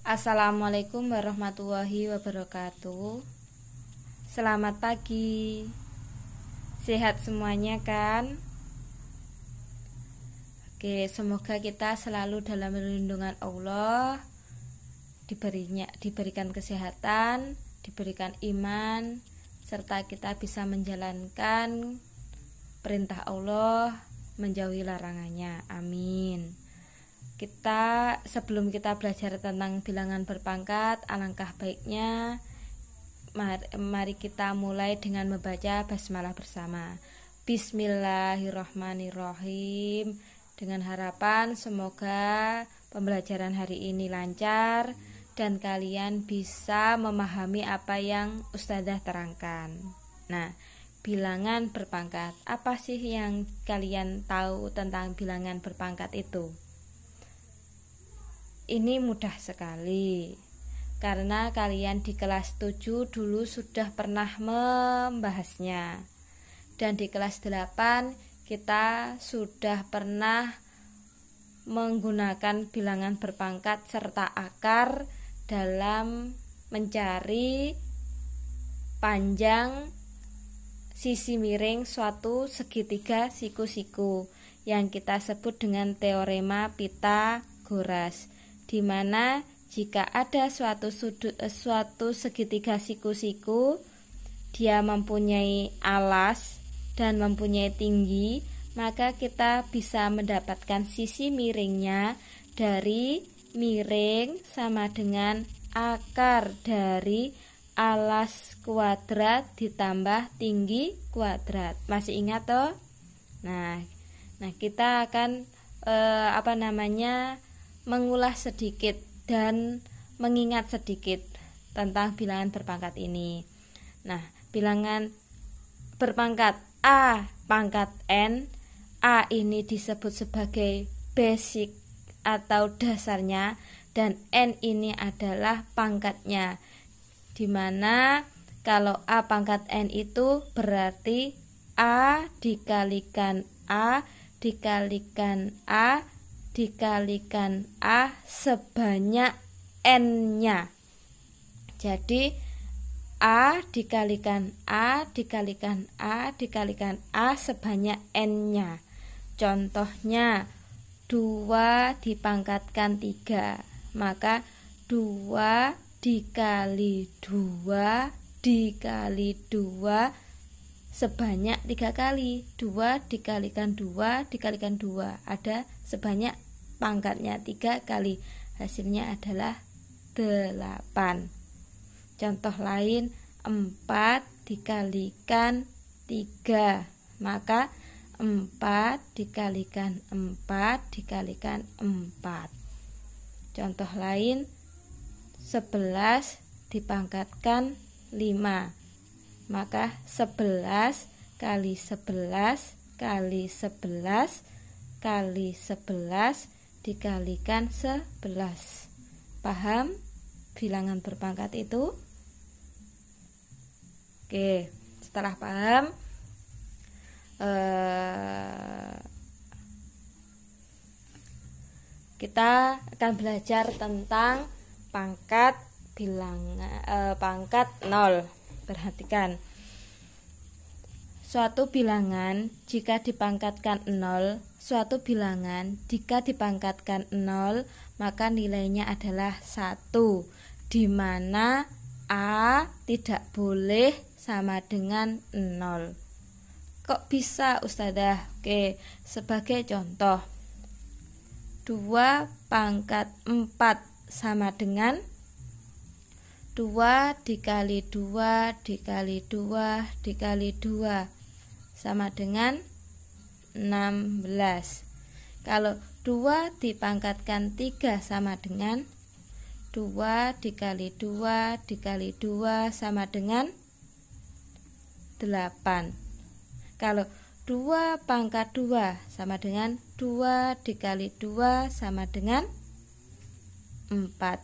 Assalamualaikum warahmatullahi wabarakatuh. Selamat pagi. Sehat semuanya kan? Oke, semoga kita selalu dalam lindungan Allah, diberikan kesehatan, diberikan iman, serta kita bisa menjalankan perintah Allah, menjauhi larangannya. Amin. Sebelum kita belajar tentang bilangan berpangkat, alangkah baiknya mari kita mulai dengan membaca basmalah bersama. Bismillahirrahmanirrahim. Dengan harapan semoga pembelajaran hari ini lancar dan kalian bisa memahami apa yang Ustadzah terangkan. Nah, bilangan berpangkat, apa sih yang kalian tahu tentang bilangan berpangkat itu? Ini mudah sekali, karena kalian di kelas 7 dulu sudah pernah membahasnya. Dan di kelas 8 kita sudah pernah menggunakan bilangan berpangkat serta akar dalam mencari panjang sisi miring suatu segitiga siku-siku yang kita sebut dengan teorema Pythagoras, di mana jika ada suatu segitiga siku-siku, dia mempunyai alas dan mempunyai tinggi, maka kita bisa mendapatkan sisi miringnya dari miring sama dengan akar dari alas kuadrat ditambah tinggi kuadrat. Masih ingat toh? Nah, kita akan mengulas sedikit dan mengingat sedikit tentang bilangan berpangkat ini. Nah, bilangan berpangkat A pangkat N, A ini disebut sebagai basic atau dasarnya, dan N ini adalah pangkatnya, dimana kalau A pangkat N itu berarti A dikalikan A dikalikan A dikalikan A sebanyak N-nya. Jadi A dikalikan A dikalikan A dikalikan A sebanyak N-nya. Contohnya 2 dipangkatkan 3, maka 2 dikali 2 dikali 2 sebanyak 3 kali. 2 dikalikan 2 dikalikan 2 ada sebanyak pangkatnya 3 kali, hasilnya adalah 8. Contoh lain, 4 dikalikan 3, maka 4 dikalikan 4 dikalikan 4. Contoh lain, 11 dipangkatkan 5, maka 11 kali 11 kali 11 kali 11 dikalikan 11. Paham bilangan berpangkat itu? Oke, setelah paham, kita akan belajar tentang pangkat pangkat 0. Perhatikan, suatu bilangan jika dipangkatkan 0, suatu bilangan jika dipangkatkan 0 maka nilainya adalah 1, di mana A tidak boleh sama dengan 0. Kok bisa, Ustadzah? Oke, sebagai contoh, 2 pangkat 4 sama dengan 2 dikali 2 dikali 2 dikali 2 sama dengan 16. Kalau 2 dipangkatkan 3 sama dengan 2 dikali 2 dikali 2 sama dengan 8. Kalau 2 pangkat 2 sama dengan 2 dikali 2 sama dengan 4.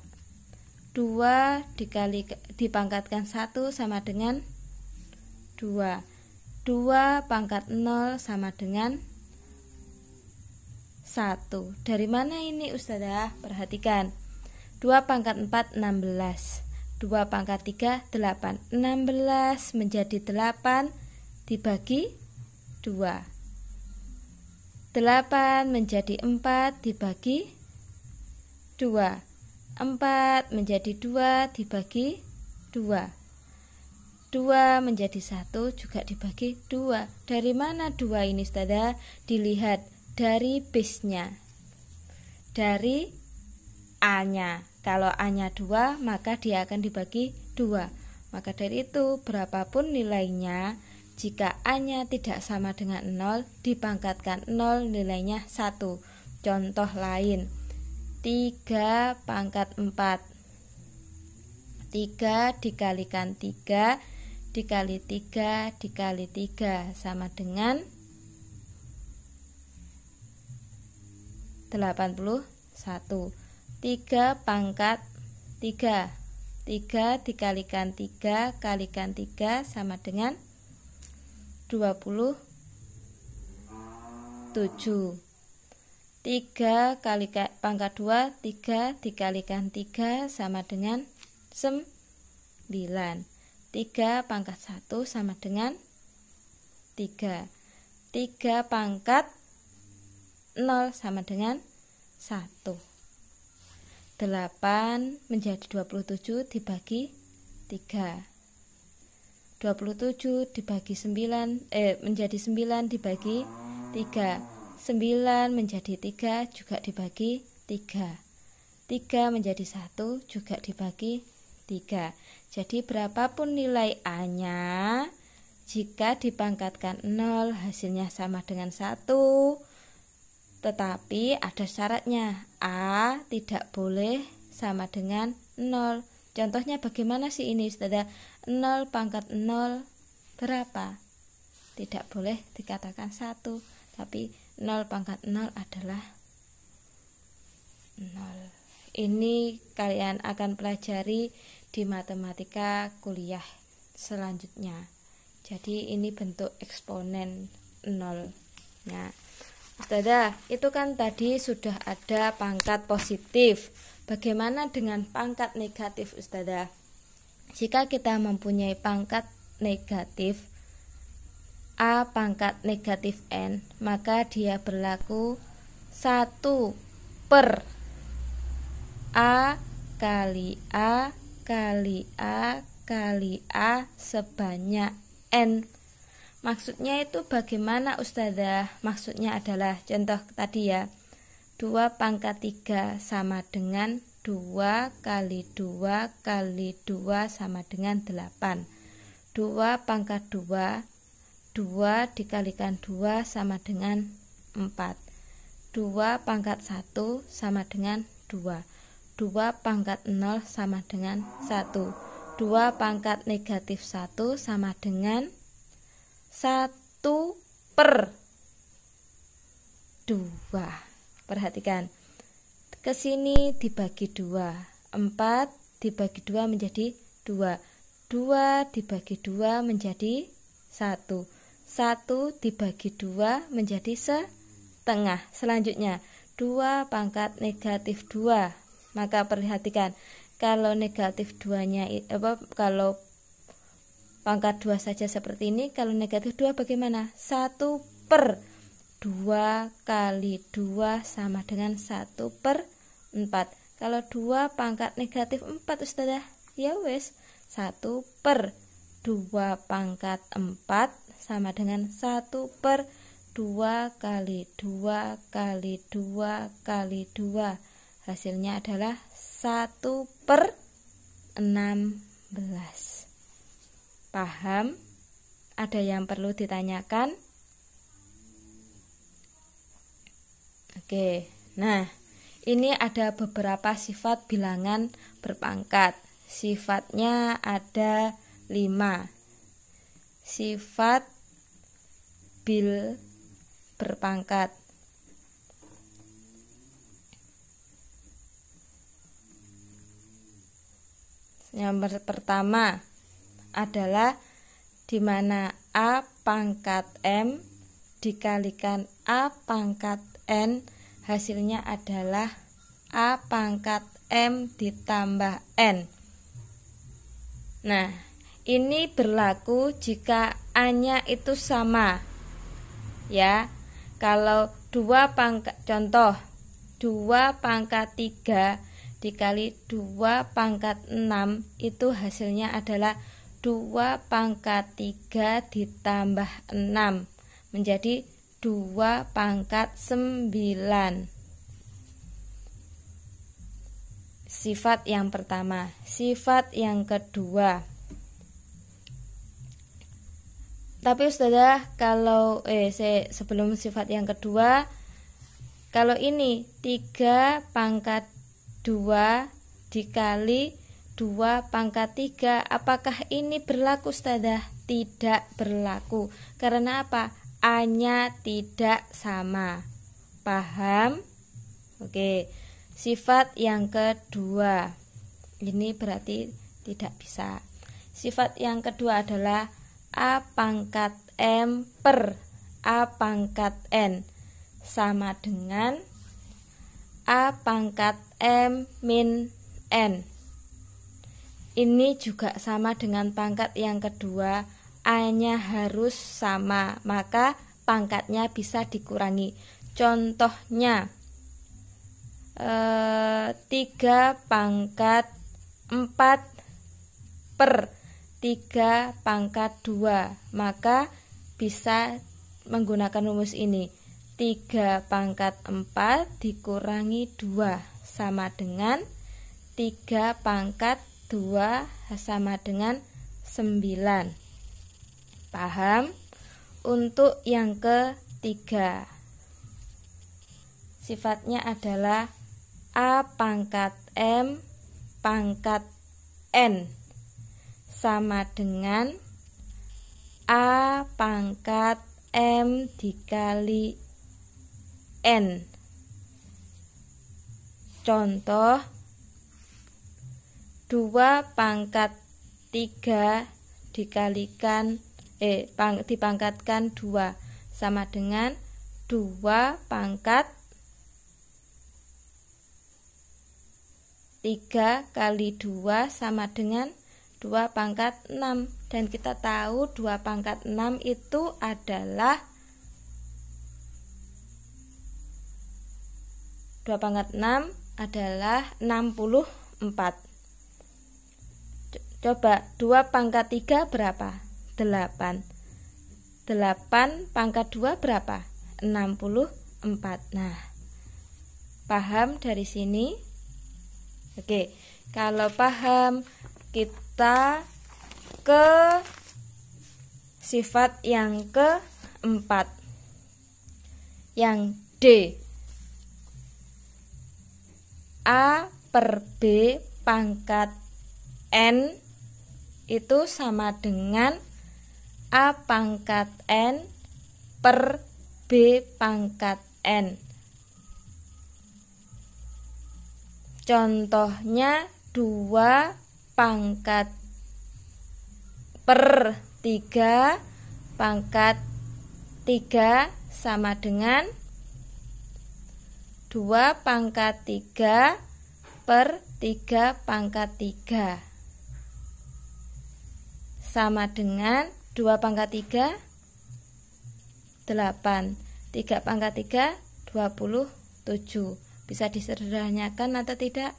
2 dipangkatkan 1 sama dengan 2. 2 pangkat 0 sama dengan 1. Dari mana ini Ustadzah? Perhatikan, 2 pangkat 4 16. 2 pangkat 3 8. 16 menjadi 8 dibagi 2. 8 menjadi 4 dibagi 2. 4 menjadi 2 dibagi 2. 2 menjadi 1 juga dibagi 2. Dari mana 2 ini, Ustazah? Dilihat dari base-nya, dari A-nya. Kalau A-nya 2, maka dia akan dibagi 2. Maka dari itu, berapapun nilainya, jika A-nya tidak sama dengan 0, dipangkatkan 0, nilainya 1. Contoh lain, 3 pangkat 4. 3 dikalikan 3 dikali 3 dikali 3 sama dengan 81. 3 pangkat 3. 3 dikalikan 3 kalikan 3 sama dengan 27. 3 kali pangkat 2, 3 dikalikan 3 sama dengan 9. 3 pangkat 1 sama dengan 3. 3 pangkat 0 sama dengan 1. 8 menjadi 27 dibagi 3. 27 dibagi 9 menjadi 9 dibagi 3. 9 menjadi 3 juga dibagi 3. 3 menjadi 1 juga dibagi 3. Jadi berapapun nilai A-nya, jika dipangkatkan 0 hasilnya sama dengan 1. Tetapi ada syaratnya, A tidak boleh sama dengan 0. Contohnya bagaimana sih ini, Ustazah? 0 pangkat 0 berapa? Tidak boleh dikatakan 1, tapi 0 pangkat 0 adalah 0. Ini kalian akan pelajari di matematika kuliah selanjutnya. Jadi ini bentuk eksponen 0-nya. Ustazah, itu kan tadi sudah ada pangkat positif. Bagaimana dengan pangkat negatif, Ustazah? Jika kita mempunyai pangkat negatif A pangkat negatif N, maka dia berlaku 1 per A kali A kali A kali A sebanyak N. Maksudnya itu bagaimana, Ustazah? Maksudnya adalah contoh tadi ya, 2 pangkat 3 sama dengan 2 kali 2 kali 2 sama dengan 8. 2 pangkat 2, 2 dikalikan 2 sama dengan 4. 2 pangkat 1 sama dengan 2. 2 pangkat 0 sama dengan 1. 2 pangkat negatif 1 sama dengan 1 per 2. Perhatikan, ke sini dibagi 2. 4 dibagi 2 menjadi 2. 2 dibagi 2 menjadi 1. 1 dibagi 2 menjadi setengah. Selanjutnya 2 pangkat negatif 2. Maka perhatikan, kalau negatif 2-nya kalau pangkat 2 saja seperti ini, kalau negatif 2 bagaimana? 1 per 2 kali 2 sama dengan 1 per 4. Kalau 2 pangkat negatif 4, Ustazah, ya wes 1 per 2 pangkat 4 sama dengan 1 per 2 kali 2 kali 2 kali 2. Hasilnya adalah 1 per 16. Paham? Ada yang perlu ditanyakan? Oke, nah ini ada beberapa sifat bilangan berpangkat. Sifatnya ada 5. Sifat bil berpangkat. Yang pertama adalah di mana A pangkat M dikalikan A pangkat N, hasilnya adalah A pangkat M ditambah N. Nah, ini berlaku jika A-nya itu sama. Ya, kalau 2 pangkat, contoh 2 pangkat 3 dikali 2 pangkat 6 itu hasilnya adalah 2 pangkat 3 ditambah 6 menjadi 2 pangkat 9. Sifat yang pertama. Sifat yang kedua. Tapi Ustazah, kalau sebelum sifat yang kedua, kalau ini 3 pangkat 2 dikali 2 pangkat 3, apakah ini berlaku Ustazah? Tidak berlaku. Karena apa? A-nya tidak sama. Paham? Oke. Sifat yang kedua. Ini berarti tidak bisa. Sifat yang kedua adalah A pangkat M per A pangkat N sama dengan A pangkat M min N. Ini juga sama dengan pangkat yang kedua, A-nya harus sama, maka pangkatnya bisa dikurangi. Contohnya 3 pangkat 4 per 3 pangkat 2, maka bisa menggunakan rumus ini. 3 pangkat 4 dikurangi 2 sama dengan 3 pangkat 2 sama dengan 9. Paham? Untuk yang ketiga, sifatnya adalah A pangkat M pangkat N sama dengan A pangkat M dikali N. Contoh 2 pangkat 3 dikalikan dipangkatkan 2 sama dengan 2 pangkat 3 kali 2 sama dengan 2 pangkat 6. Dan kita tahu 2 pangkat 6 itu adalah 2 pangkat 6 adalah 64. Coba 2 pangkat 3 berapa? 8. 8 pangkat 2 berapa? 64. Nah, paham dari sini? Oke, kalau paham, kita ke sifat yang keempat, yang D. A per B pangkat N itu sama dengan A pangkat N per B pangkat N. Contohnya 2 pangkat per 3 pangkat 3 sama dengan 2 pangkat 3 per 3 pangkat 3 sama dengan 2 pangkat 3 8, 3 pangkat 3 27. Bisa disederhanakan atau tidak?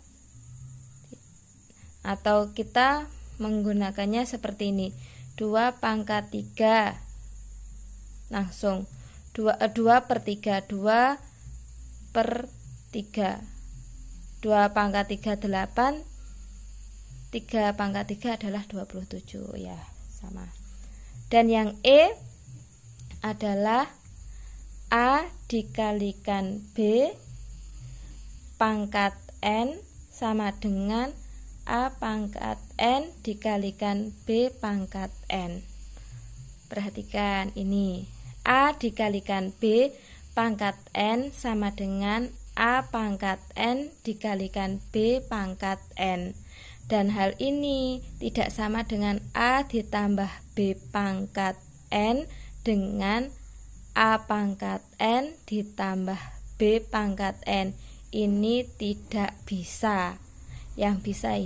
Atau kita menggunakannya seperti ini, 2 pangkat 3 langsung 2 per 3, 2 per 3, 2 pangkat 3 8, 3 pangkat 3 adalah 27, ya sama. Dan yang E adalah A dikalikan B pangkat N sama dengan A pangkat N dikalikan B pangkat N. Perhatikan ini, A dikalikan B pangkat N sama dengan A pangkat N dikalikan B pangkat N. Dan hal ini tidak sama dengan A ditambah B pangkat N dengan A pangkat N ditambah B pangkat N. Ini tidak bisa. yang bisa